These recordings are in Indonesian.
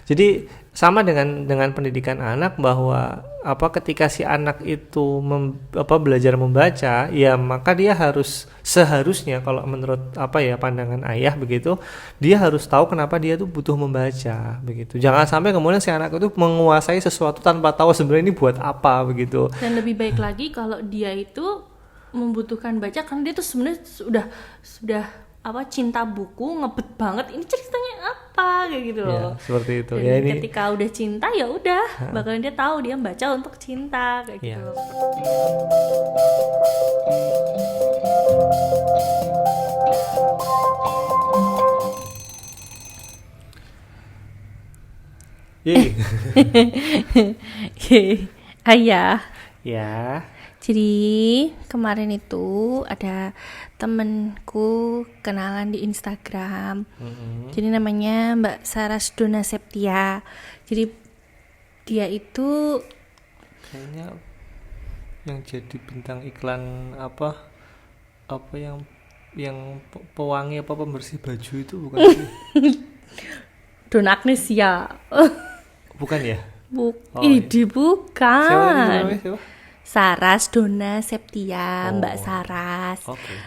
Jadi sama dengan pendidikan anak, bahwa ketika si anak itu belajar membaca, ya maka dia seharusnya kalau menurut pandangan ayah begitu, dia harus tahu kenapa dia tuh butuh membaca begitu. Jangan sampai kemudian si anak itu menguasai sesuatu tanpa tahu sebenarnya ini buat apa begitu. Dan lebih baik lagi kalau dia itu membutuhkan baca karena dia tuh sebenarnya sudah cinta buku, ngebet banget ini ceritanya apa kayak gitu loh. Ya, seperti itu. Dan ya, ini ketika udah cinta ya udah bakalan dia tahu dia baca untuk cinta kayak gitu. Ayah. Ya. Jadi kemarin itu ada temenku kenalan di Instagram. Jadi namanya Mbak Sarasdona Septia. Jadi dia itu kayaknya yang jadi bintang iklan yang pewangi pembersih baju itu bukan sih? Donna Agnesia. Bukan ya? Bukan. Siapa? Sarasdona Septia, Mbak Saras. Okay.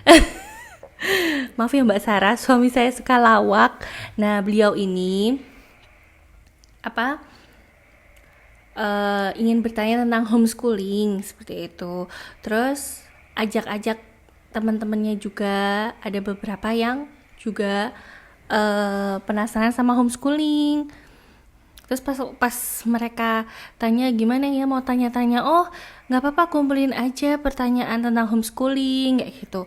Maaf ya Mbak Saras, suami saya suka lawak. Nah beliau ini ingin bertanya tentang homeschooling seperti itu. Terus ajak teman-temannya juga, ada beberapa yang juga penasaran sama homeschooling. Terus pas mereka tanya gimana ya, mau tanya-tanya, oh nggak apa-apa kumpulin aja pertanyaan tentang homeschooling kayak gitu.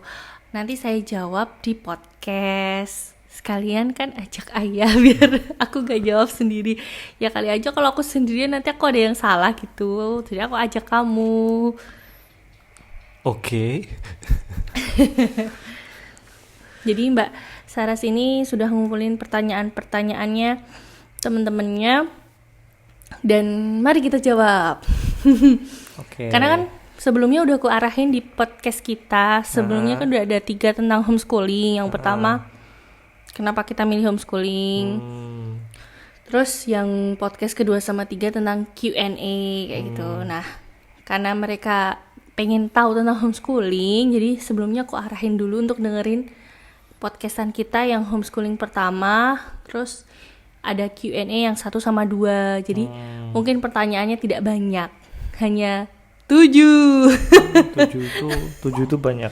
Nanti saya jawab di podcast. Sekalian kan ajak ayah biar aku gak jawab sendiri. Ya kali aja kalau aku sendirian nanti aku ada yang salah gitu. Jadi aku ajak kamu. Oke. Jadi Mbak Saras ini sudah ngumpulin pertanyaan-pertanyaannya teman-temannya, dan mari kita jawab. Okay. Karena kan sebelumnya udah aku arahin di podcast kita. Sebelumnya kan udah ada 3 tentang homeschooling. Yang pertama, kenapa kita milih homeschooling. Terus yang podcast kedua sama 3 tentang Q&A kayak gitu. Nah, karena mereka pengen tahu tentang homeschooling, jadi sebelumnya aku arahin dulu untuk dengerin podcastan kita yang homeschooling pertama. Terus ada Q&A yang 1 sama 2. Jadi mungkin pertanyaannya tidak banyak, hanya 7. 7 itu banyak.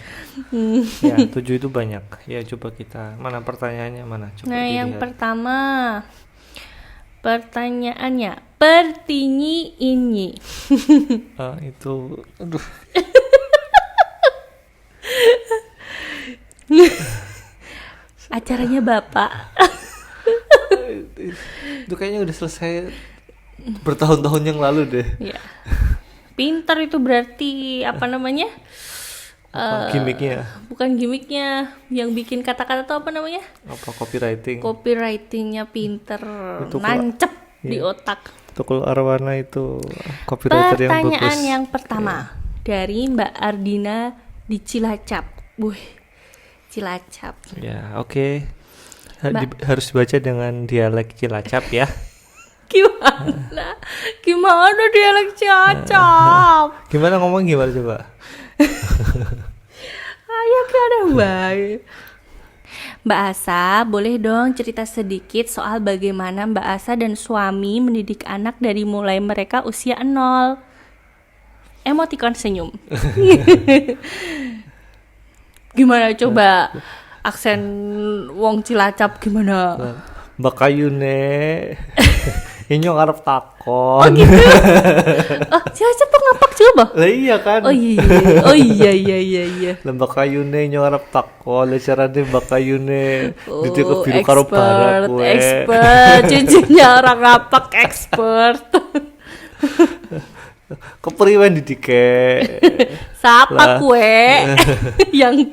Ya, 7 itu banyak. Ya, coba kita. Mana pertanyaannya mana? Coba nah, dilihat. yang pertama pertanyaannya, pertinyi ini. Itu aduh. Acaranya Bapak. Itu kayaknya udah selesai bertahun-tahun yang lalu deh. Ya. Pintar itu berarti apa namanya? Gimiknya? Bukan gimiknya, yang bikin kata-kata itu apa namanya? Apa copywriting? Copywritingnya pinter, nancep di otak. Tukul Arwana itu copywriter yang bagus. Pertanyaan yang pertama dari Mbak Ardina di Cilacap. Cilacap. Ya, oke. Harus baca dengan dialek Cilacap ya. Gimana dialek Cilacap? Gimana ngomong gimana coba? Ayo ada baik. Mbak Asa, boleh dong cerita sedikit soal bagaimana Mbak Asa dan suami mendidik anak dari mulai mereka usia 0. Emoticon senyum. Gimana coba aksen wong Cilacap gimana? Mbak Kayune. Ini ngarep takon. Oh gitu. Cilacap tuh ngapak coba. Lah iya kan. Oh iya. Mbak Kayune ngarep takon, carane Mbak Kayune Oh, biru karo barak kowe. Expert, cucunya orang ngapak expert. Kepriwen didike. Siapa kue? Yang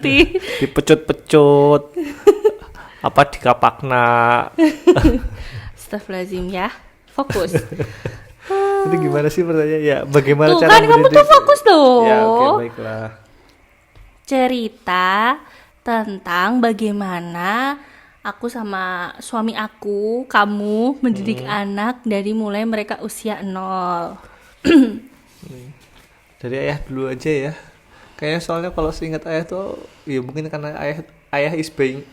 dipecut-pecut. Apa dikapakna? Astagfirullahaladzim ya. Fokus. Itu gimana sih pertanyaannya? Ya, bagaimana tuh, cara kan kamu tuh fokus loh. Ya, oke, baiklah. Cerita tentang bagaimana aku sama suami aku, kamu mendidik anak dari mulai mereka usia 0. Dari ayah dulu aja ya. Kayaknya soalnya kalau seingat ayah tuh ya mungkin karena ayah is being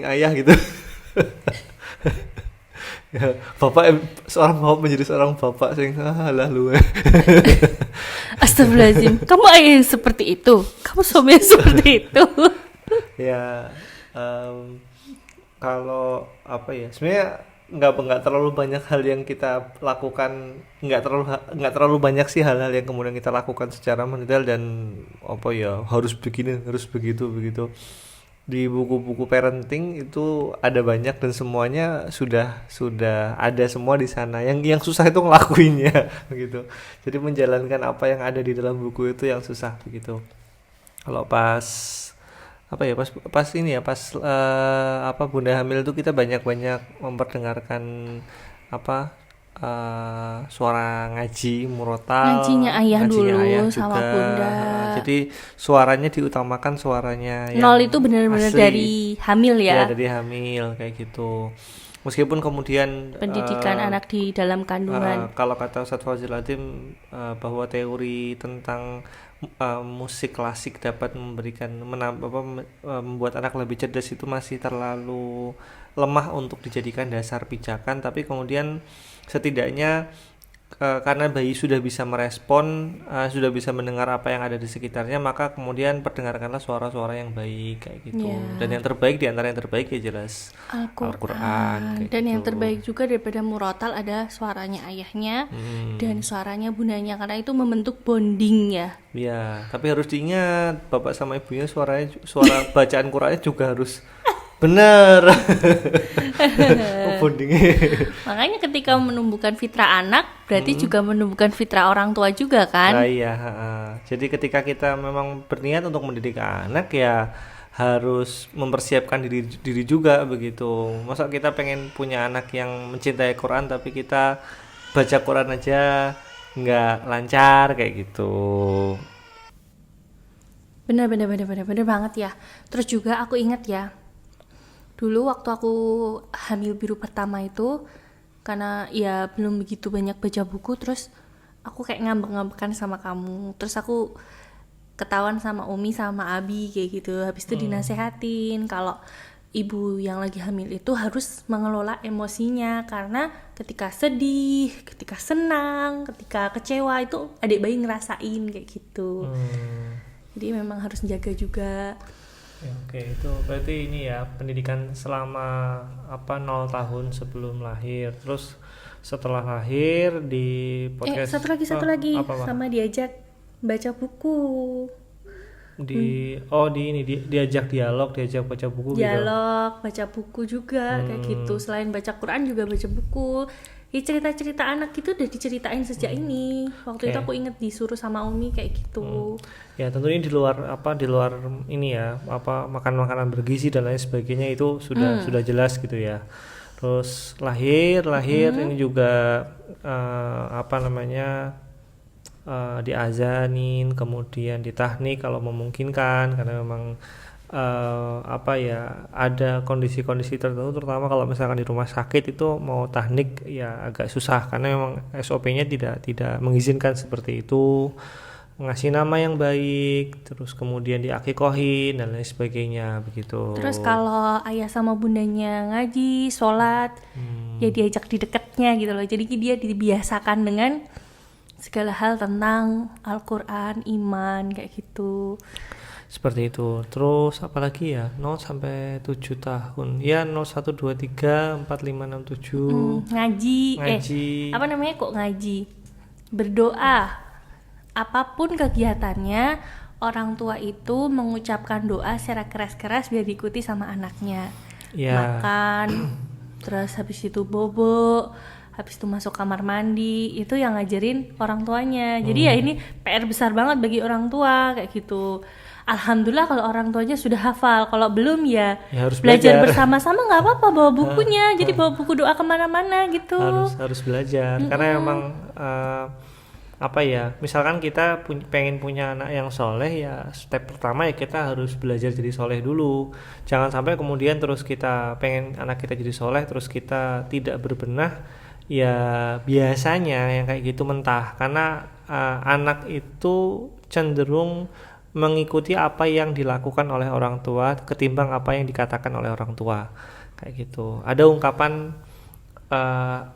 ayah gitu. Ya, seorang bapak menjadi seorang bapak sing lah lu. Astagfirullahaladzim, kamu ayah yang seperti itu, kamu suami yang seperti itu. Ya kalau apa ya, sebenarnya nggak terlalu banyak hal yang kita lakukan, nggak terlalu banyak sih hal-hal yang kemudian kita lakukan secara mendetail dan apa ya harus begini harus begitu di buku-buku parenting itu ada banyak dan semuanya sudah ada semua di sana. Yang susah itu ngelakuinnya begitu. Jadi menjalankan apa yang ada di dalam buku itu yang susah begitu. Kalau pas apa ya pas ini ya pas apa bunda hamil itu kita banyak memperdengarkan apa suara ngaji murotal, Ngajinya ayah dulu juga. sama bunda. Jadi suaranya diutamakan, suaranya yang 0 itu benar-benar asli. dari hamil Ya ya. dari hamil kayak gitu. Meskipun kemudian Pendidikan anak di dalam kandungan. kalau kata Ustadz Fazil Ladim bahwa teori tentang musik klasik dapat membuat anak lebih cerdas itu masih terlalu lemah untuk dijadikan dasar pijakan, tapi kemudian setidaknya karena bayi sudah bisa merespon, sudah bisa mendengar apa yang ada di sekitarnya, maka kemudian perdengarkanlah suara-suara yang baik kayak gitu. Ya. Dan yang terbaik di antara yang terbaik ya jelas Al-Quran. kayak Dan yang gitu. terbaik juga daripada murotal ada suaranya ayahnya dan suaranya bundanya, karena itu membentuk bonding ya. Iya, tapi harus diingat bapak sama ibunya suara bacaan Qurannya juga harus benar. Bondingnya. Makanya ketika menumbuhkan fitrah anak berarti juga menumbuhkan fitrah orang tua juga kan. Nah, iya, jadi ketika kita memang berniat untuk mendidik anak ya harus mempersiapkan diri juga begitu. Masa kita pengen punya anak yang mencintai Quran tapi kita baca Quran aja nggak lancar kayak gitu. Bener banget ya. Terus juga aku ingat ya, dulu waktu aku hamil biru pertama itu, karena ya belum begitu banyak baca buku, terus aku kayak ngambek-ngambekan sama kamu, terus aku ketahuan sama Umi sama Abi kayak gitu. Habis itu dinasehatin kalau ibu yang lagi hamil itu harus mengelola emosinya, karena ketika sedih, ketika senang, ketika kecewa itu adik bayi ngerasain kayak gitu. Jadi memang harus menjaga juga. Ya, oke, itu berarti ini ya pendidikan selama 0 tahun sebelum lahir. Terus setelah lahir di podcast Satu lagi apa? sama diajak baca buku. Diajak diajak baca buku Dialog, baca buku juga kayak gitu. Selain baca Quran juga baca buku. Ya cerita-cerita anak itu udah diceritain sejak ini. Waktu itu aku inget disuruh sama Umi kayak gitu. Ya tentunya di luar ini ya makan makanan bergizi dan lain sebagainya itu sudah jelas gitu ya. Terus lahir ini juga diazanin, kemudian ditahnik kalau memungkinkan, karena memang ada kondisi-kondisi tertentu, terutama kalau misalkan di rumah sakit itu mau tahnik ya agak susah karena memang SOP-nya tidak mengizinkan seperti itu. Ngasih nama yang baik, terus kemudian diakikohin dan lain sebagainya begitu. Terus kalau ayah sama bundanya ngaji, sholat, ya diajak di dekatnya gitu loh. Jadi dia dibiasakan dengan segala hal tentang Al-Quran, iman kayak gitu. Seperti itu. Terus apalagi ya 0 sampai 7 tahun. Ya 0 1 2 3 4 5 6 7. Ngaji. Apa namanya kok ngaji? Berdoa. Apapun kegiatannya, orang tua itu mengucapkan doa secara keras-keras biar diikuti sama anaknya. Ya. Makan, terus habis itu bobo, habis itu masuk kamar mandi, itu yang ngajarin orang tuanya. Jadi ya ini PR besar banget bagi orang tua kayak gitu. Alhamdulillah kalau orang tuanya sudah hafal, kalau belum ya harus belajar belajar bersama-sama, nggak apa-apa bawa bukunya, jadi bawa buku doa kemana-mana gitu. Harus belajar karena memang apa ya, misalkan kita pengen punya anak yang soleh, ya step pertama ya kita harus belajar jadi soleh dulu. Jangan sampai kemudian terus kita pengen anak kita jadi soleh terus kita tidak berbenah. Ya biasanya yang kayak gitu mentah, karena anak itu cenderung mengikuti apa yang dilakukan oleh orang tua ketimbang apa yang dikatakan oleh orang tua, kayak gitu. Ada ungkapan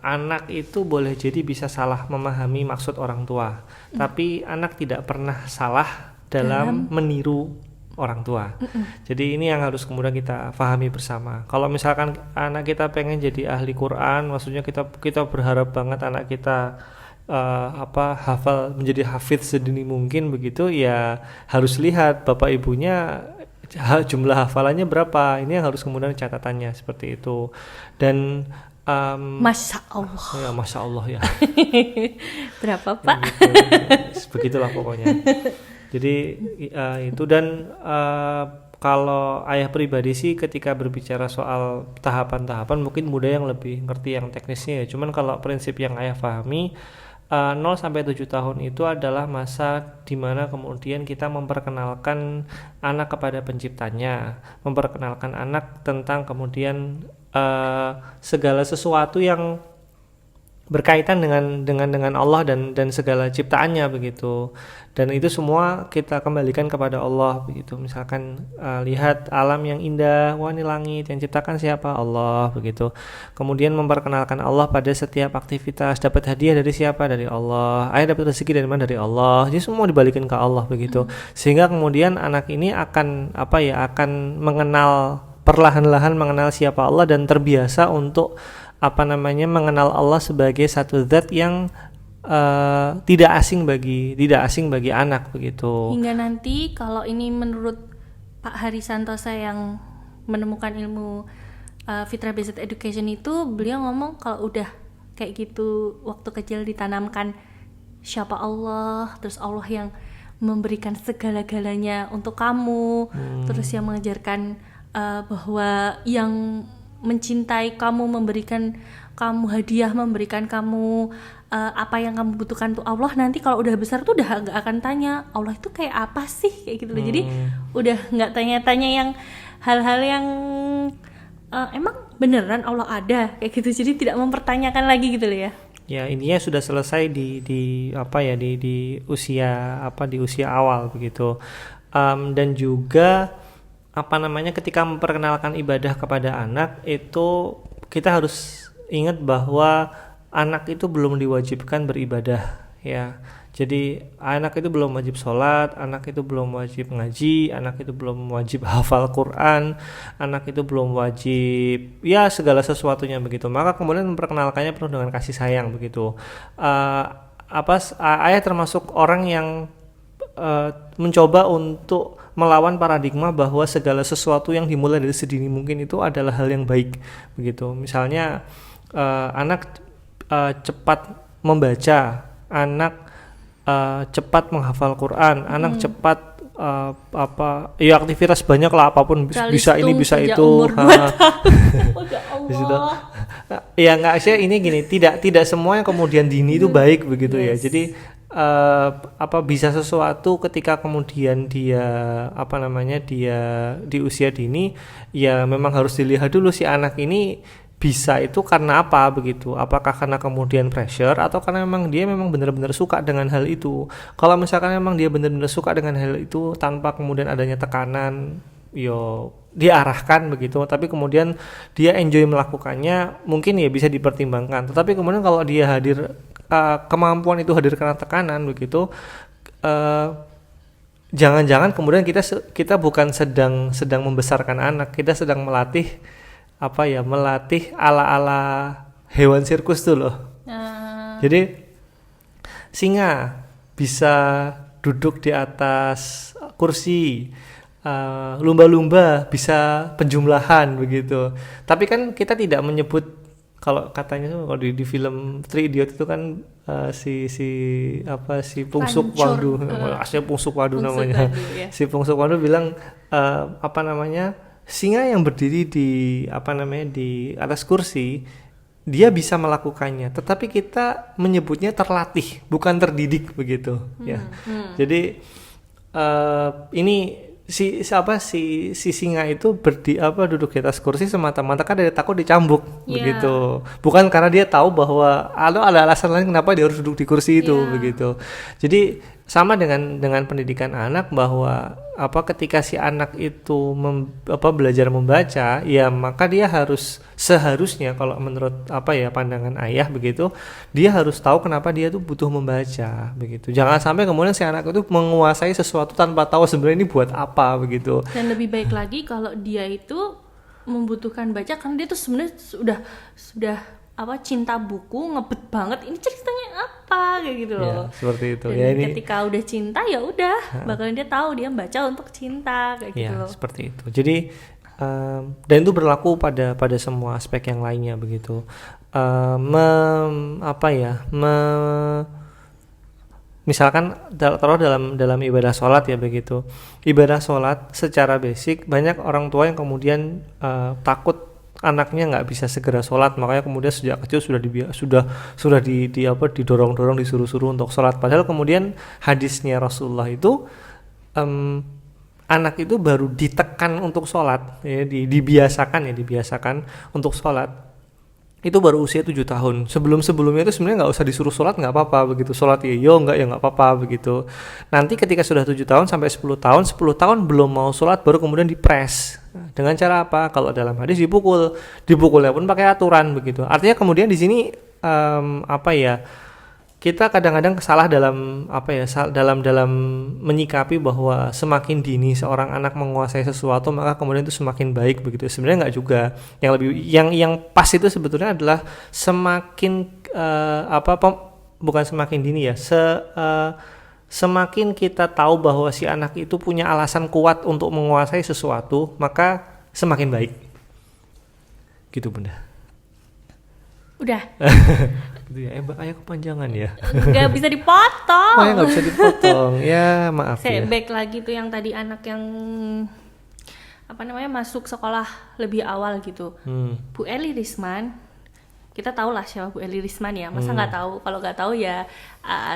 anak itu boleh jadi bisa salah memahami maksud orang tua, tapi anak tidak pernah salah dalam meniru orang tua. Jadi ini yang harus kemudian kita pahami bersama. Kalau misalkan anak kita pengen jadi ahli Quran, maksudnya kita berharap banget anak kita hafal, menjadi hafidz sedini mungkin begitu, ya harus lihat bapak ibunya jumlah hafalannya berapa. Ini yang harus kemudian catatannya seperti itu. Dan Masya Allah. Ya, Masya Allah ya. Berapa Pak? Begitulah pokoknya. Jadi itu, dan kalau ayah pribadi sih ketika berbicara soal tahapan-tahapan mungkin Bunda yang lebih ngerti yang teknisnya ya. Cuman kalau prinsip yang ayah pahami, 0 sampai 7 tahun itu adalah masa dimana kemudian kita memperkenalkan anak kepada penciptanya, memperkenalkan anak tentang kemudian segala sesuatu yang berkaitan dengan Allah dan segala ciptaannya begitu. Dan itu semua kita kembalikan kepada Allah begitu. Misalkan lihat alam yang indah, wah ini langit, yang ciptakan siapa? Allah begitu. Kemudian memperkenalkan Allah pada setiap aktivitas, dapat hadiah dari siapa? Dari Allah. Ayah dapat rezeki dari mana? Dari Allah. Jadi semua dibalikin ke Allah begitu. Sehingga kemudian anak ini akan akan mengenal, perlahan-lahan mengenal siapa Allah dan terbiasa untuk mengenal Allah sebagai satu zat yang tidak asing bagi anak begitu. Hingga nanti kalau ini menurut Pak Hari Santosa yang menemukan ilmu Fitrah Based Education itu, beliau ngomong kalau udah kayak gitu waktu kecil ditanamkan siapa Allah, terus Allah yang memberikan segala-galanya untuk kamu, terus yang mengajarkan bahwa yang mencintai kamu, memberikan kamu hadiah, memberikan kamu apa yang kamu butuhkan tuh Allah. Nanti kalau udah besar tuh udah gak akan tanya Allah itu kayak apa sih, kayak gitu loh. Jadi udah gak tanya-tanya yang hal-hal yang emang beneran Allah ada, kayak gitu. Jadi tidak mempertanyakan lagi gitu loh ya. Ya intinya sudah selesai di usia awal begitu. Dan juga ketika memperkenalkan ibadah kepada anak itu kita harus ingat bahwa anak itu belum diwajibkan beribadah ya. Jadi anak itu belum wajib sholat, anak itu belum wajib ngaji, anak itu belum wajib hafal Quran, anak itu belum wajib ya segala sesuatunya begitu. Maka kemudian memperkenalkannya penuh dengan kasih sayang begitu. Ayah termasuk orang yang mencoba untuk melawan paradigma bahwa segala sesuatu yang dimulai dari sedini mungkin itu adalah hal yang baik begitu. Misalnya anak cepat membaca, anak cepat menghafal Quran, anak cepat aktivitas banyak lah, apapun bisa ini bisa itu. Ya nggak sih, ini gini, tidak semua yang kemudian dini itu baik begitu ya. Jadi bisa sesuatu ketika kemudian dia dia di usia dini, ya memang harus dilihat dulu si anak ini bisa itu karena apa begitu. Apakah karena kemudian pressure atau karena memang dia memang benar-benar suka dengan hal itu. Kalau misalkan memang dia benar-benar suka dengan hal itu tanpa kemudian adanya tekanan, diarahkan begitu, tapi kemudian dia enjoy melakukannya, mungkin ya bisa dipertimbangkan. Tetapi kemudian kalau dia kemampuan itu hadir karena tekanan begitu, jangan-jangan kemudian kita bukan sedang membesarkan anak, kita sedang melatih ala-ala hewan sirkus tuh loh. Jadi singa bisa duduk di atas kursi, lumba-lumba bisa penjumlahan begitu. Tapi kan kita tidak menyebut, kalau katanya kalau di film Three Idiot itu kan si Pungsuk Wandu, aslinya Pungsuk Wandu namanya. Ya. Si Pungsuk Wandu bilang singa yang berdiri di di atas kursi dia bisa melakukannya, tetapi kita menyebutnya terlatih, bukan terdidik begitu, ya. Jadi ini si singa itu duduk di atas kursi semata-mata kan dia takut dicambuk, begitu. Bukan karena dia tahu bahwa ada alasan lain kenapa dia harus duduk di kursi itu, begitu. Jadi sama dengan pendidikan anak, bahwa ketika si anak itu belajar membaca, ya maka dia seharusnya kalau menurut pandangan ayah begitu, dia harus tahu kenapa dia tuh butuh membaca, begitu. Jangan sampai kemudian si anak itu menguasai sesuatu tanpa tahu sebenarnya ini buat apa, begitu. Dan lebih baik lagi kalau dia itu membutuhkan baca karena dia tuh sebenarnya sudah cinta buku, ngebet banget ini ceritanya apa, kayak gitu loh. Ya, seperti itu. Dan ya, ini ketika udah cinta ya udah bakalan dia tahu dia baca untuk cinta, kayak gitu ya, loh. seperti itu. Jadi dan itu berlaku pada semua aspek yang lainnya, begitu. Misalkan taruh dalam ibadah sholat, ya begitu. Ibadah sholat secara basic banyak orang tua yang kemudian takut anaknya nggak bisa segera sholat, makanya kemudian sejak kecil sudah didorong-dorong, disuruh-suruh untuk sholat. Padahal kemudian hadisnya Rasulullah itu anak itu baru ditekan untuk sholat, ya, dibiasakan untuk sholat itu baru usia 7 tahun. Sebelumnya itu sebenarnya nggak usah disuruh sholat, nggak apa-apa begitu. Sholat nggak apa-apa begitu. Nanti ketika sudah 7 tahun sampai 10 tahun belum mau sholat, baru kemudian dipres. Dengan cara apa? Kalau dalam hadis dipukulnya pun pakai aturan, begitu. Artinya kemudian di sini kita kadang-kadang salah dalam dalam menyikapi bahwa semakin dini seorang anak menguasai sesuatu maka kemudian itu semakin baik, begitu. Sebenarnya nggak juga. Yang pas itu sebetulnya adalah semakin bukan semakin dini, ya. Semakin kita tahu bahwa si anak itu punya alasan kuat untuk menguasai sesuatu, maka semakin baik. Gitu, Bunda. Udah. Gitu ya, ayah kepanjangan ya. Nggak bisa dipotong. Oh, ya nggak bisa dipotong. Ya, maaf ya. Back lagi tuh yang tadi anak yang masuk sekolah lebih awal gitu. Bu Eli Risman. Kita tahu lah siapa Bu Eli Risman ya. Masa nggak tahu? Kalau nggak tahu ya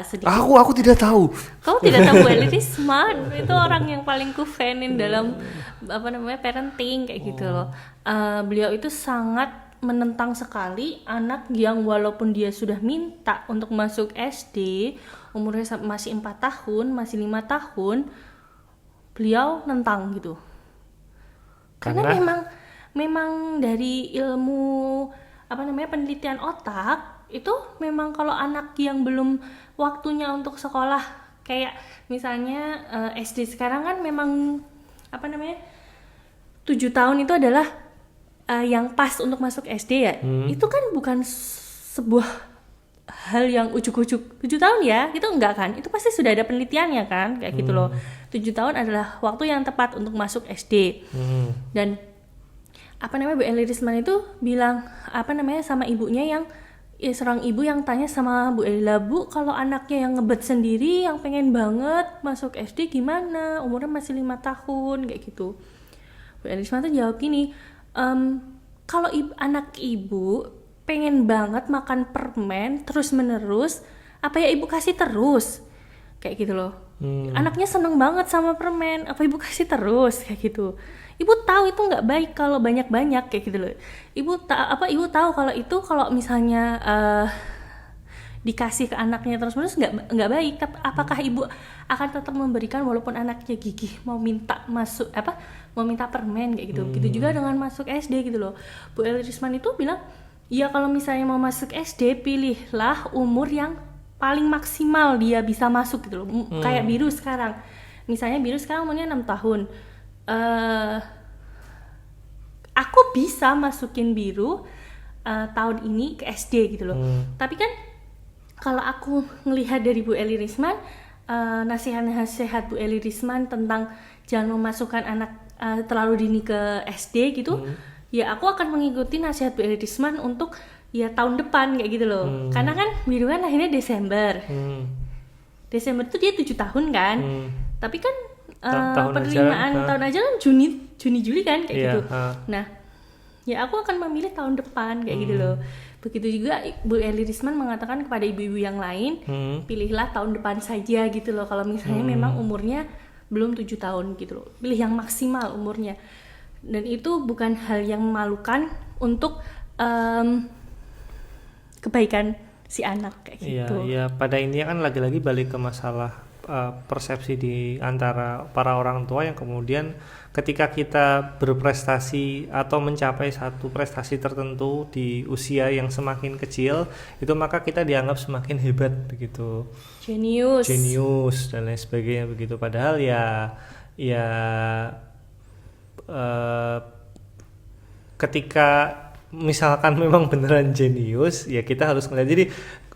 sedikit. Aku tidak tahu. Kamu tidak tahu Bu Eli Risman? Itu orang yang paling kufenin dalam parenting kayak gitu loh. Beliau itu sangat menentang sekali anak yang walaupun dia sudah minta untuk masuk SD, umurnya masih 4 tahun, masih 5 tahun, beliau nentang gitu. Karena memang dari ilmu penelitian otak itu memang kalau anak yang belum waktunya untuk sekolah, kayak misalnya SD sekarang kan memang 7 tahun itu adalah yang pas untuk masuk SD ya. Itu kan bukan sebuah hal yang ujuk-ujuk 7 tahun ya, itu enggak kan, itu pasti sudah ada penelitiannya kan, kayak gitu loh. 7 tahun adalah waktu yang tepat untuk masuk SD. Dan Bu Eli Risman itu bilang sama ibunya yang seorang ibu yang tanya sama Bu Ella, Bu, kalau anaknya yang ngebet sendiri yang pengen banget masuk SD gimana, umurnya masih 5 tahun kayak gitu. Bu Eli Risman tuh jawab gini, kalau anak ibu pengen banget makan permen terus menerus, apa ya ibu kasih terus kayak gitu loh. Anaknya seneng banget sama permen, apa ibu kasih terus kayak gitu. Ibu tahu itu nggak baik kalau banyak-banyak kayak gitu loh. Ibu tahu kalau misalnya dikasih ke anaknya terus-menerus nggak baik. Apakah ibu akan tetap memberikan walaupun anaknya gigih mau minta permen kayak gitu. Gitu juga dengan masuk SD gitu loh. Bu Eli Risman itu bilang, ya kalau misalnya mau masuk SD, pilihlah umur yang paling maksimal dia bisa masuk gitu loh. Kayak Biru sekarang. Misalnya Biru sekarang umurnya 6 tahun. Aku bisa masukin Biru tahun ini ke SD gitu loh. Tapi kan kalau aku ngelihat dari Bu Eli Risman, nasihat Bu Eli Risman tentang jangan memasukkan anak terlalu dini ke SD gitu, ya aku akan mengikuti nasihat Bu Eli Risman untuk ya tahun depan kayak gitu loh. Karena kan Biru kan lahirnya Desember. Desember tuh dia 7 tahun kan. Tapi kan penerimaan tahun ajaran Juni Juli kan kayak gitu. Nah, ya aku akan memilih tahun depan kayak gitu loh. Begitu juga Bu Eli Risman mengatakan kepada ibu-ibu yang lain, pilihlah tahun depan saja gitu loh. Kalau misalnya memang umurnya belum 7 tahun gitu loh. Pilih yang maksimal umurnya. Dan itu bukan hal yang memalukan untuk kebaikan si anak kayak gitu. Iya, pada intinya kan lagi-lagi balik ke masalah persepsi di antara para orang tua yang kemudian ketika kita berprestasi atau mencapai satu prestasi tertentu di usia yang semakin kecil, itu maka kita dianggap semakin hebat begitu. Jenius dan lain sebagainya begitu. Padahal ya ketika misalkan memang beneran jenius, ya kita harus melihat. Jadi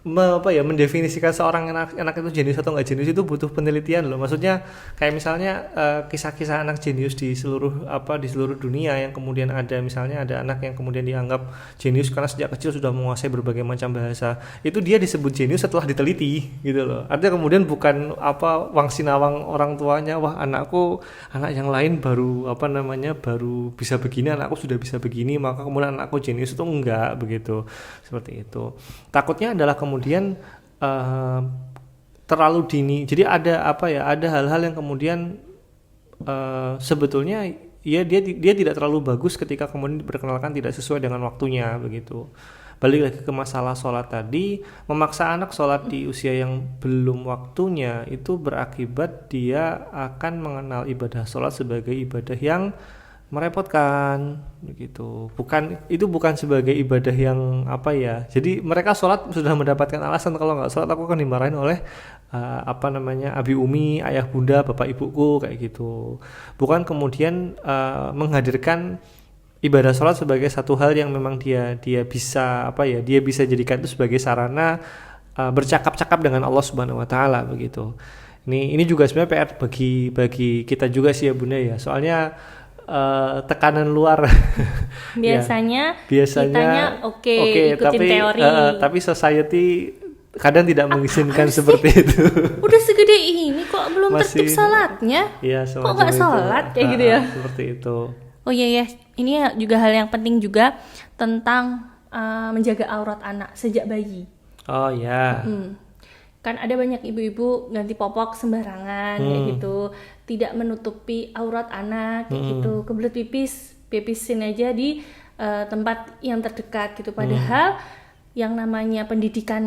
mendefinisikan seorang anak itu jenius atau nggak jenius itu butuh penelitian loh. Maksudnya kayak misalnya kisah-kisah anak jenius di seluruh dunia yang kemudian ada, misalnya ada anak yang kemudian dianggap jenius karena sejak kecil sudah menguasai berbagai macam bahasa. Itu dia disebut jenius setelah diteliti gitu loh. Artinya kemudian bukan wang sinawang orang tuanya, wah anakku, anak yang lain baru bisa begini, anakku sudah bisa begini, maka kemudian anakku jenius. Itu enggak begitu, seperti itu. Takutnya adalah kemudian terlalu dini. Jadi ada hal-hal yang kemudian sebetulnya ya dia tidak terlalu bagus ketika kemudian diperkenalkan tidak sesuai dengan waktunya begitu. Balik lagi ke masalah sholat tadi, memaksa anak sholat di usia yang belum waktunya itu berakibat dia akan mengenal ibadah sholat sebagai ibadah yang merepotkan begitu. Bukan sebagai ibadah yang jadi mereka sholat sudah mendapatkan alasan, kalau nggak sholat aku akan dimarahin oleh abi umi, ayah bunda, bapak ibuku kayak gitu. Bukan kemudian menghadirkan ibadah sholat sebagai satu hal yang memang dia bisa dia bisa jadikan itu sebagai sarana bercakap-cakap dengan Allah Subhanahu Wa Taala begitu. Ini juga sebenarnya PR bagi kita juga sih ya bunda ya. Soalnya tekanan luar biasanya kitanya ikutin tapi, teori tapi society kadang tidak mengizinkan seperti itu. Udah segede ini kok belum tertib salatnya, kok nggak salat kayak gitu ya, seperti itu. Oh iya, ini juga hal yang penting juga tentang menjaga aurat anak sejak bayi. Oh ya. Kan ada banyak ibu-ibu ganti popok sembarangan kayak gitu, tidak menutupi aurat anak kayak gitu, kebelet pipisin aja di tempat yang terdekat gitu. Padahal yang namanya pendidikan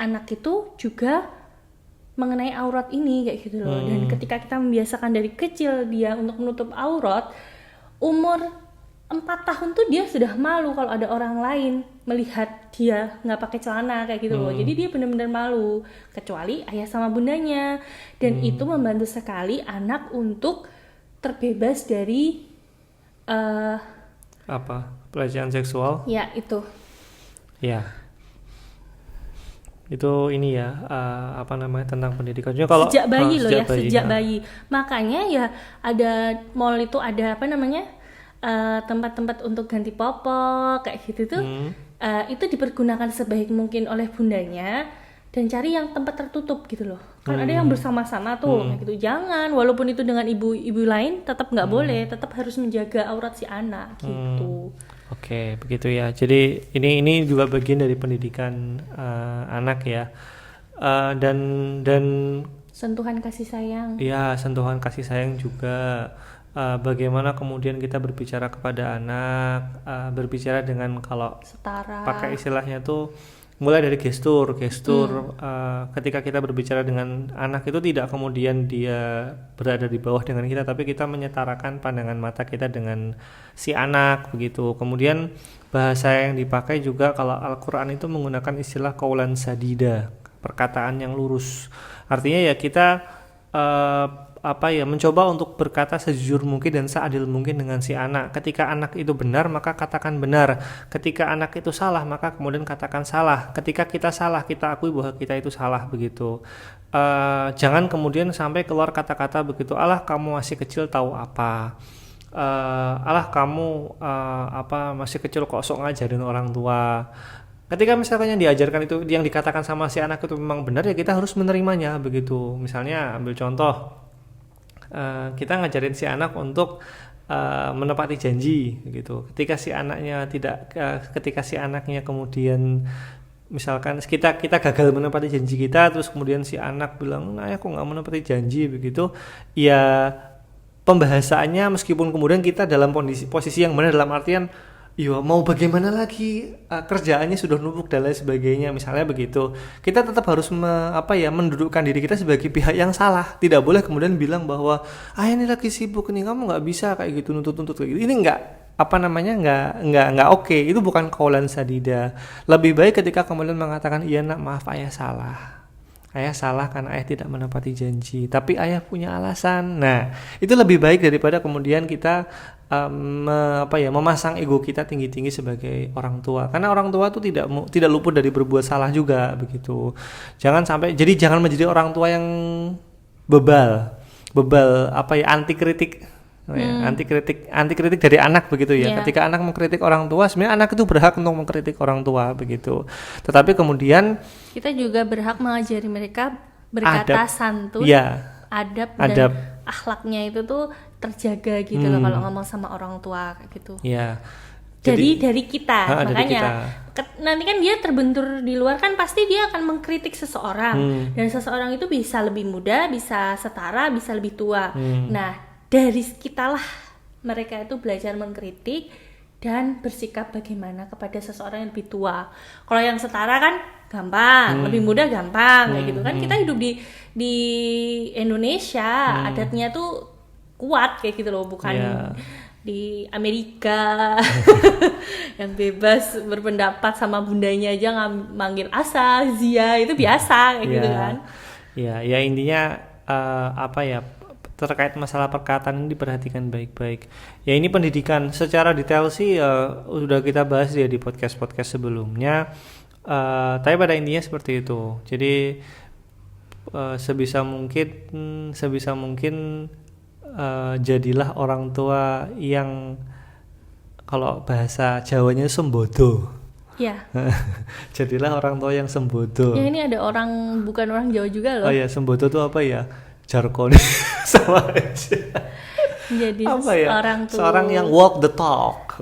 anak itu juga mengenai aurat ini kayak gitu loh. Dan ketika kita membiasakan dari kecil dia untuk menutup aurat, umur 4 tahun tuh dia sudah malu kalau ada orang lain melihat dia nggak pakai celana kayak gitu loh. Jadi dia benar-benar malu, kecuali ayah sama bundanya. Dan itu membantu sekali anak untuk terbebas dari pelecehan seksual. Ya itu. Ya. Itu ini ya tentang pendidikan. Kalau sejak bayi sejak bayi. Makanya ya ada mall itu ada tempat-tempat untuk ganti popok kayak gitu tuh. Itu dipergunakan sebaik mungkin oleh bundanya dan cari yang tempat tertutup gitu loh. Kan ada yang bersama-sama tuh kayak gitu. Jangan, walaupun itu dengan ibu-ibu lain tetap nggak boleh, tetap harus menjaga aurat si anak gitu. Oke, begitu ya. Jadi ini juga bagian dari pendidikan anak ya. Dan sentuhan kasih sayang. Iya, sentuhan kasih sayang juga. Bagaimana kemudian kita berbicara kepada anak, berbicara dengan, kalau setara, pakai istilahnya tuh mulai dari gestur. Ketika kita berbicara dengan anak itu tidak kemudian dia berada di bawah dengan kita, tapi kita menyetarakan pandangan mata kita dengan si anak begitu. Kemudian bahasa yang dipakai juga, kalau Al-Quran itu menggunakan istilah qaulan sadida, perkataan yang lurus. Artinya ya kita mencoba untuk berkata sejujur mungkin dan seadil mungkin dengan si anak. Ketika anak itu benar, maka katakan benar. Ketika anak itu salah, maka kemudian katakan salah. Ketika kita salah, kita akui bahwa kita itu salah begitu. Jangan kemudian sampai keluar kata-kata begitu, alah kamu masih kecil tahu apa, alah kamu masih kecil kok sok ngajarin orang tua. Ketika misalkan yang diajarkan itu, yang dikatakan sama si anak itu memang benar, ya kita harus menerimanya begitu. Misalnya ambil contoh, kita ngajarin si anak untuk menepati janji gitu. Ketika si anaknya kemudian misalkan kita gagal menepati janji kita, terus kemudian si anak bilang, ayah kok nggak menepati janji begitu, ya pembahasannya meskipun kemudian kita dalam posisi yang benar, dalam artian iya mau bagaimana lagi, kerjaannya sudah numpuk dan lain sebagainya misalnya begitu, kita tetap harus mendudukkan diri kita sebagai pihak yang salah. Tidak boleh kemudian bilang bahwa ini lagi sibuk nih, kamu nggak bisa kayak gitu, nuntut kayak gitu. Ini nggak oke. Itu bukan qaulan sadida. Lebih baik ketika kemudian mengatakan, iya nak, maaf ayah salah karena ayah tidak menepati janji, tapi ayah punya alasan. Nah, itu lebih baik daripada kemudian kita memasang ego kita tinggi-tinggi sebagai orang tua. Karena orang tua itu tidak luput dari berbuat salah juga begitu. Jangan menjadi orang tua yang bebal anti kritik. Anti kritik dari anak begitu ya. Yeah. Ketika anak mengkritik orang tua, sebenarnya anak itu berhak untuk mengkritik orang tua begitu. Tetapi kemudian kita juga berhak mengajari mereka berkata santun, adab dan akhlaknya itu tuh terjaga gitu loh kalau ngomong sama orang tua kayak gitu. Iya. Dari kita, makanya nanti kan dia terbentur di luar kan pasti dia akan mengkritik seseorang, dan seseorang itu bisa lebih muda, bisa setara, bisa lebih tua. Nah, dari kitalah mereka itu belajar mengkritik dan bersikap bagaimana kepada seseorang yang lebih tua. Kalau yang setara kan gampang, lebih muda gampang kayak gitu kan. Kita hidup di Indonesia, adatnya tuh kuat kayak gitu loh, bukan di Amerika yang bebas berpendapat, sama bundanya aja manggil Asa, Zia, itu biasa kayak gitu kan. Ya intinya terkait masalah perkataan ini diperhatikan baik-baik. Ya ini pendidikan secara detail sih udah kita bahas ya di podcast sebelumnya. Tapi pada intinya seperti itu. Jadi sebisa mungkin jadilah orang tua yang kalau bahasa Jawanya sembodo. Ya. Jadilah orang tua yang sembodo. Ya ini ada orang bukan orang Jawa juga loh. Oh ya, sembodo itu apa ya? Jargon sama aja. Jadi seorang yang walk the talk.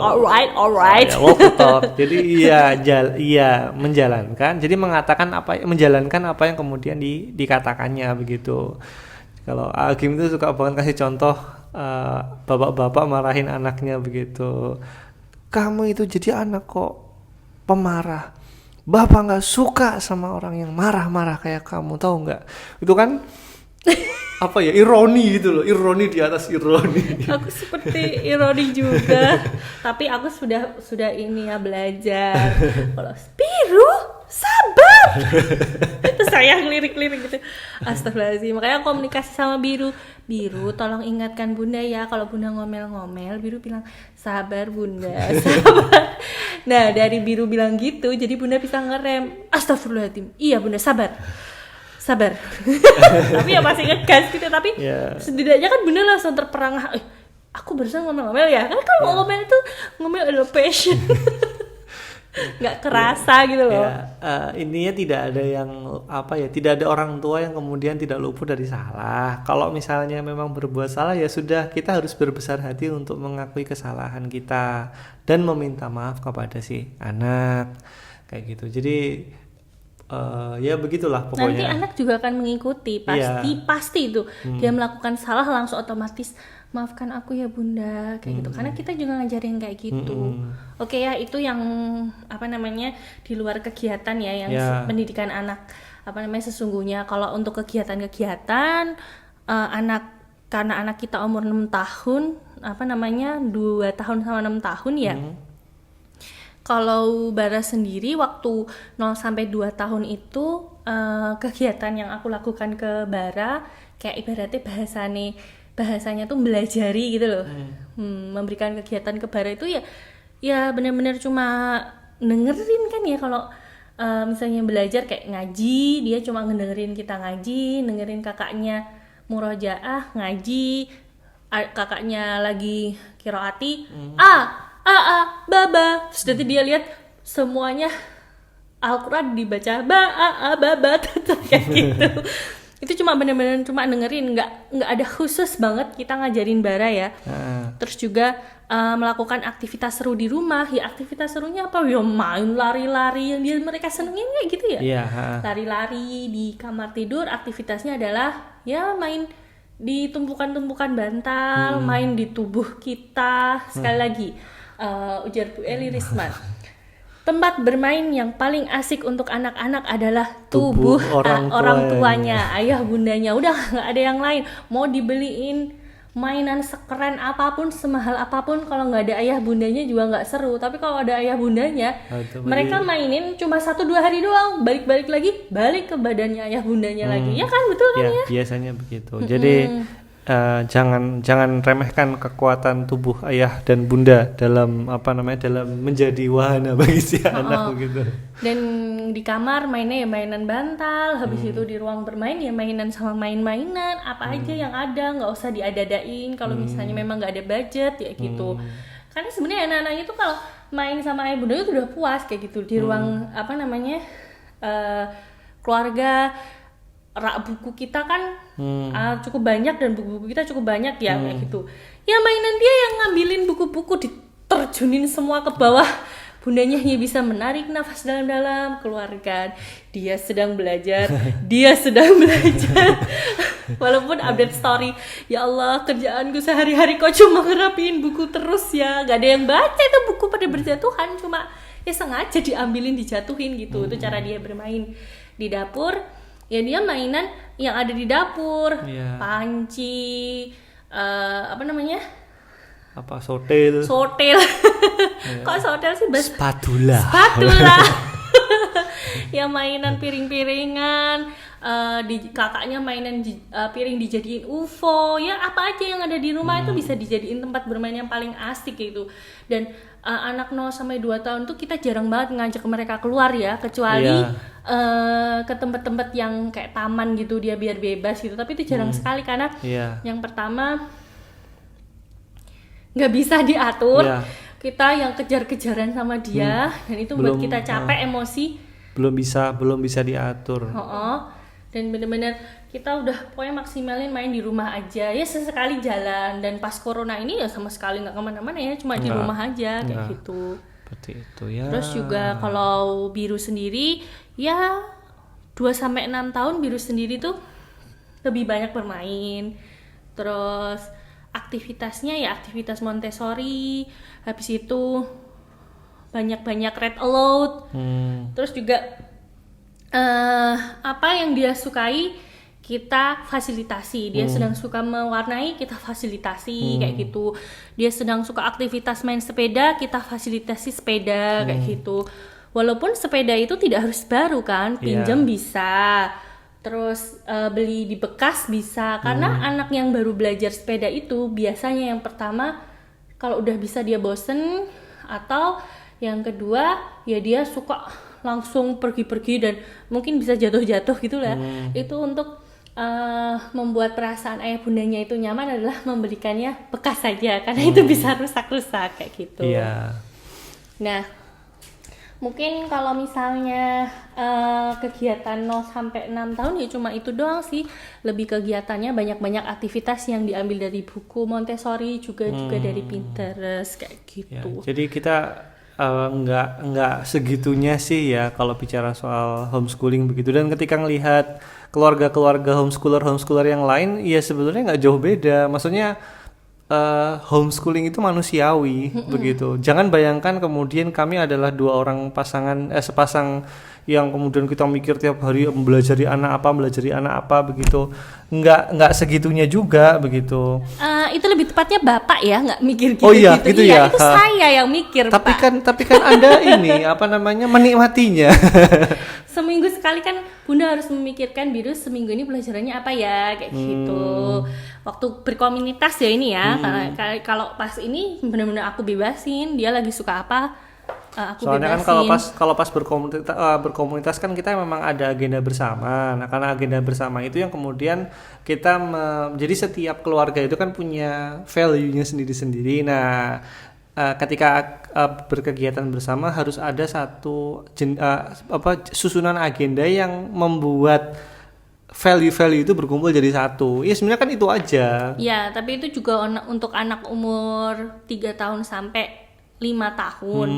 Alright. Walk the talk. Jadi menjalankan. Jadi menjalankan apa yang kemudian dikatakannya begitu. Kalau Agim itu suka banget kasih contoh bapak-bapak marahin anaknya begitu. Kamu itu jadi anak kok pemarah. Bapak nggak suka sama orang yang marah-marah kayak kamu, tahu nggak? Itu kan ironi gitu loh, ironi di atas ironi. Aku seperti ironi juga, tapi aku sudah ini ya belajar. Kalau Biru sabar, terus saya ngelirik-lirik gitu. Astagfirullahaladzim. Makanya komunikasi sama Biru, tolong ingatkan Bunda ya, kalau Bunda ngomel-ngomel, Biru bilang sabar Bunda, sabar. Nah dari Biru bilang gitu, jadi Bunda bisa ngerem. Astagfirullahaladzim, iya Bunda sabar. Tapi ya masih ngegas gitu, tapi setidaknya kan Bunda langsung terperangah. Aku barusan ngomel-ngomel ya, kan kalau ngomel itu ngomel adalah passion. Nggak kerasa gitu loh. Intinya tidak ada orang tua yang kemudian tidak luput dari salah. Kalau misalnya memang berbuat salah, ya sudah, kita harus berbesar hati untuk mengakui kesalahan kita dan meminta maaf kepada si anak kayak gitu. Jadi ya begitulah pokoknya. Nanti anak juga akan mengikuti pasti itu. Dia melakukan salah langsung otomatis maafkan aku ya Bunda kayak gitu, karena kita juga ngajarin kayak gitu. Oke ya, itu yang di luar kegiatan ya, yang pendidikan anak sesungguhnya. Kalau untuk kegiatan karena anak kita umur 6 tahun 2 tahun sama 6 tahun ya. Kalau Bara sendiri waktu 0 sampai 2 tahun itu kegiatan yang aku lakukan ke Bara kayak ibaratnya bahasanya tuh belajari gitu loh. Memberikan kegiatan ke Bara itu ya benar-benar cuma dengerin kan ya. Kalau misalnya belajar kayak ngaji, dia cuma ngedengerin kita ngaji, dengerin kakaknya murojaah ngaji, kakaknya lagi qiraati baba, terus nanti dia lihat semuanya Al-Quran dibaca baba kayak gitu. Itu cuma bener-bener cuma dengerin, nggak ada khusus banget kita ngajarin bara ya. Terus juga melakukan aktivitas seru di rumah. Ya aktivitas serunya apa? Ya main lari-lari yang mereka senengin kayak gitu ya. Iya. Lari-lari di kamar tidur, aktivitasnya adalah ya main di tumpukan-tumpukan bantal, main di tubuh kita. Sekali lagi, ujar Bu Eli Risman. Tempat bermain yang paling asik untuk anak-anak adalah tubuh orang tuanya, ayah bundanya. Udah nggak ada yang lain. Mau dibeliin mainan sekeren apapun, semahal apapun, kalau nggak ada ayah bundanya juga nggak seru. Tapi kalau ada ayah bundanya, mereka mainin cuma 1-2 hari doang, balik ke badannya ayah bundanya lagi. Ya kan, betul kan ya? Biasanya begitu. Jadi jangan remehkan kekuatan tubuh ayah dan bunda dalam dalam menjadi wahana bagi si anak begitu. Dan di kamar mainnya ya mainan bantal, habis itu di ruang bermain ya mainan sama main-mainan apa aja yang ada, nggak usah diadadain kalau misalnya memang nggak ada budget ya gitu. Karena sebenarnya anak-anak itu kalau main sama ayah bunda itu udah puas kayak gitu di ruang keluarga. Rak buku kita kan cukup banyak dan buku-buku kita cukup banyak ya kayak gitu. Ya mainan dia yang ngambilin buku-buku diterjunin semua ke bawah. Bundanya hanya bisa menarik nafas dalam-dalam, keluarkan. Dia sedang belajar. Walaupun update story, ya Allah kerjaanku sehari-hari kok cuma ngerapiin buku terus ya. Gak ada yang baca itu buku pada berjatuhan, cuma ya sengaja diambilin dijatuhin gitu. Itu cara dia bermain. Di dapur ya dia mainan yang ada di dapur, panci, sotel. Kok sotel sih? Spatula. Ya mainan piring-piringan, kakaknya mainan piring dijadiin UFO, ya apa aja yang ada di rumah itu bisa dijadiin tempat bermain yang paling asik gitu. Dan anak 0-2 tahun tuh kita jarang banget ngajak mereka keluar ya, kecuali ke tempat-tempat yang kayak taman gitu dia biar bebas gitu. Tapi itu jarang sekali karena yang pertama nggak bisa diatur. Kita yang kejar-kejaran sama dia dan itu buat kita capek, emosi. Belum bisa diatur. Dan bener-bener kita udah pokoknya maksimalin main di rumah aja ya, sesekali jalan. Dan pas corona ini ya sama sekali nggak kemana-mana ya, cuma di rumah aja kayak gitu. Seperti itu ya. Terus juga kalau Biru sendiri ya 2-6 tahun Biru sendiri tuh lebih banyak bermain. Terus aktivitasnya ya aktivitas Montessori, habis itu banyak-banyak read aloud. Terus juga apa yang dia sukai kita fasilitasi. Dia sedang suka mewarnai, kita fasilitasi kayak gitu. Dia sedang suka aktivitas main sepeda, kita fasilitasi sepeda kayak gitu. Walaupun sepeda itu tidak harus baru kan, pinjam bisa. Terus beli di bekas bisa. Karena anak yang baru belajar sepeda itu biasanya yang pertama kalau udah bisa dia bosen, atau yang kedua ya dia suka langsung pergi-pergi dan mungkin bisa jatuh-jatuh gitu lah. Itu untuk membuat perasaan ayah bundanya itu nyaman adalah membelikannya bekas saja, karena itu bisa rusak-rusak kayak gitu. Nah, mungkin kalau misalnya kegiatan 0-6 tahun ya cuma itu doang sih. Lebih kegiatannya banyak-banyak aktivitas yang diambil dari buku Montessori, juga dari Pinterest kayak gitu. Jadi kita nggak segitunya sih ya kalau bicara soal homeschooling begitu. Dan ketika ngelihat keluarga-keluarga homeschooler yang lain, ya sebenarnya nggak jauh beda. Maksudnya homeschooling itu manusiawi begitu. Jangan bayangkan kemudian kami adalah dua orang sepasang yang kemudian kita mikir tiap hari belajar anak apa begitu. Nggak segitunya juga begitu. Itu lebih tepatnya bapak ya, nggak mikir gitu. Oh iya, gitu ya. Itu saya yang mikir. Tapi kan Anda ini menikmatinya. Seminggu sekali kan Bunda harus memikirkan Biru seminggu ini pelajarannya apa ya kayak gitu. Waktu berkomunitas ya ini ya. Karena kalau pas ini benar-benar aku bebasin, dia lagi suka apa aku soalnya bebasin. Kan kalau pas berkomunitas kan kita memang ada agenda bersama. Nah, karena agenda bersama itu yang kemudian kita jadi setiap keluarga itu kan punya value-nya sendiri-sendiri. Nah, ketika berkegiatan bersama harus ada satu susunan agenda yang membuat value-value itu berkumpul jadi satu. Ya sebenarnya kan itu aja. Ya, tapi itu juga untuk anak umur 3 tahun sampai 5 tahun.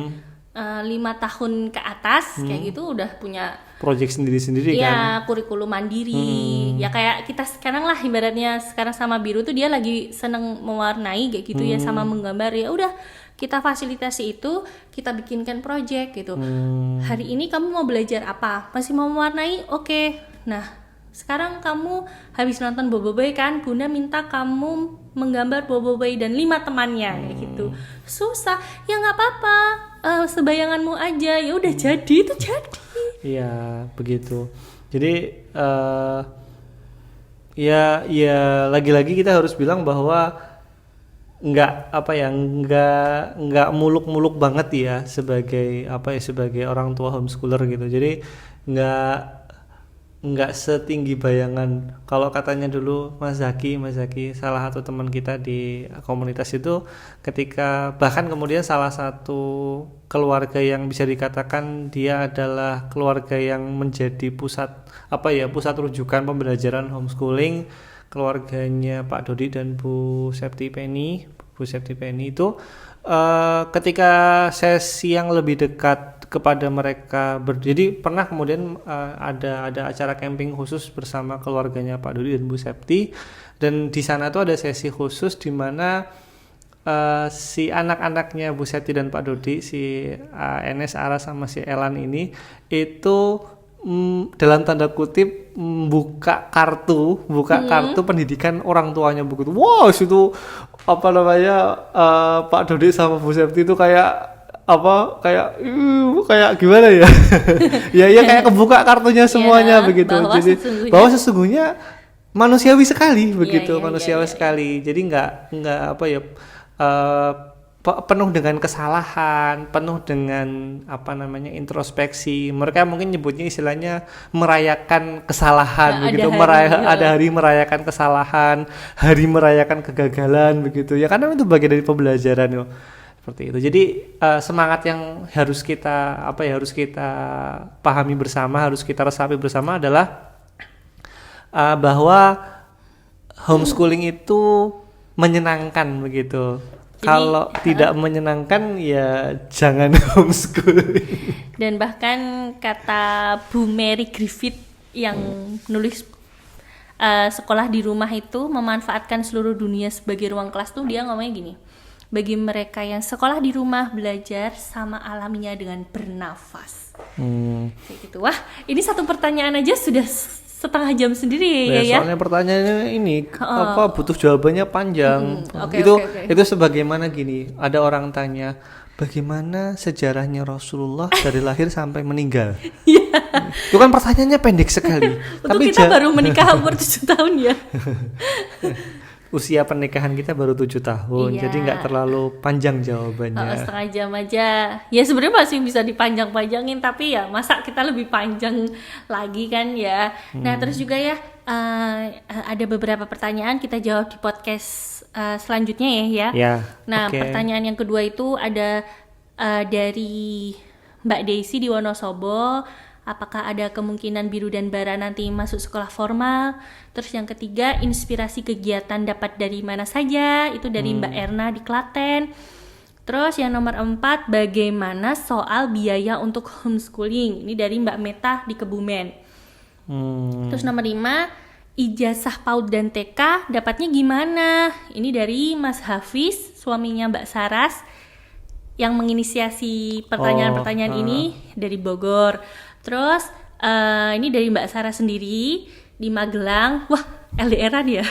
5 tahun ke atas kayak gitu udah punya Project sendiri-sendiri kan. ya kurikulum mandiri. Ya kayak kita sekarang lah ibaratnya sekarang sama Biru tuh dia lagi seneng mewarnai kayak gitu ya sama menggambar, ya udah kita fasilitasi itu, kita bikinkan project gitu. Hari ini kamu mau belajar apa? Masih mau mewarnai? Oke. Nah, sekarang kamu habis nonton Boboiboy kan, Bunda minta kamu menggambar Boboiboy dan 5 temannya kayak gitu. Susah, ya nggak apa-apa, sebayanganmu aja, ya udah jadi itu jadi. Iya, begitu. Jadi ya lagi-lagi kita harus bilang bahwa nggak muluk-muluk banget ya sebagai orang tua homeschooler gitu. Jadi nggak setinggi bayangan. Kalau katanya dulu Mas Zaki salah satu teman kita di komunitas itu, ketika bahkan kemudian salah satu keluarga yang bisa dikatakan dia adalah keluarga yang menjadi pusat rujukan pembelajaran homeschooling, keluarganya Pak Dodi dan Bu Septi Penny itu ketika sesi yang lebih dekat kepada mereka jadi pernah kemudian ada acara camping khusus bersama keluarganya Pak Dodi dan Bu Septi, dan di sana tuh ada sesi khusus di mana si anak-anaknya Bu Septi dan Pak Dodi, si Enes, Ara sama si Elan ini itu dalam tanda kutip buka kartu pendidikan orang tuanya begitu. Wow, itu Pak Dodi sama Bu Septi itu kayak gimana ya? ya kayak kebuka kartunya semuanya begitu. Jadi bahwa sesungguhnya manusiawi sekali begitu, manusiawi sekali. Jadi nggak penuh dengan kesalahan, penuh dengan introspeksi. Mereka mungkin nyebutnya istilahnya merayakan kesalahan begitu. Ada hari merayakan kesalahan, hari merayakan kegagalan begitu. Ya karena itu bagian dari pembelajaran yo. Seperti itu. Jadi semangat yang harus kita pahami bersama, harus kita resapi bersama adalah bahwa homeschooling itu menyenangkan begitu. Kalau tidak menyenangkan ya jangan homeschooling. Dan bahkan kata Bu Mary Griffith yang nulis sekolah di rumah itu memanfaatkan seluruh dunia sebagai ruang kelas tuh, dia ngomongnya gini: bagi mereka yang sekolah di rumah, belajar sama alaminya dengan bernafas. Kayak gitu. Wah, ini satu pertanyaan aja sudah setengah jam sendiri ya. Soalnya pertanyaannya ini butuh jawabannya panjang. Okay. Itu sebagaimana gini, ada orang tanya bagaimana sejarahnya Rasulullah dari lahir sampai meninggal. Itu kan pertanyaannya pendek sekali. Tapi kita baru menikah umur 7 tahun ya. Usia pernikahan kita baru 7 tahun, jadi nggak terlalu panjang jawabannya. Setengah jam aja. Ya sebenarnya masih bisa dipanjang-panjangin, tapi ya masa kita lebih panjang lagi kan ya. Nah terus juga ya ada beberapa pertanyaan kita jawab di podcast selanjutnya ya. Nah pertanyaan yang kedua itu ada dari Mbak Daisy di Wonosobo. Apakah ada kemungkinan Biru dan Bara nanti masuk sekolah formal? Terus yang ketiga, inspirasi kegiatan dapat dari mana saja? Itu dari Mbak Erna di Klaten. Terus yang nomor 4, bagaimana soal biaya untuk homeschooling? Ini dari Mbak Meta di Kebumen. Terus nomor 5, ijazah PAUD dan TK dapatnya gimana? Ini dari Mas Hafiz, suaminya Mbak Saras, yang menginisiasi pertanyaan-pertanyaan ini dari Bogor. Terus ini dari Mbak Sarah sendiri di Magelang. Wah, LDR-an ya.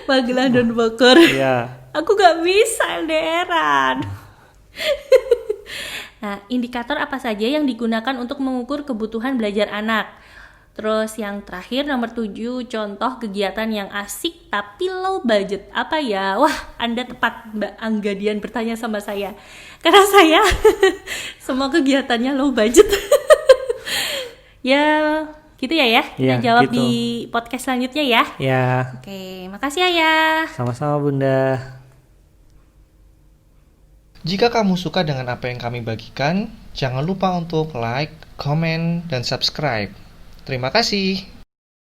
Magelang dan Bogor. Iya. Aku gak bisa LDR-an. Nah, indikator apa saja yang digunakan untuk mengukur kebutuhan belajar anak? Terus yang terakhir nomor 7, contoh kegiatan yang asik tapi low budget. Apa ya? Wah, Anda tepat Mbak Anggadian bertanya sama saya. Karena saya semua kegiatannya low budget. Ya, gitu ya. Kita jawab gitu di podcast selanjutnya ya. Ya. Oke, makasih Ayah. Sama-sama Bunda. Jika kamu suka dengan apa yang kami bagikan, jangan lupa untuk like, comment, dan subscribe. Terima kasih.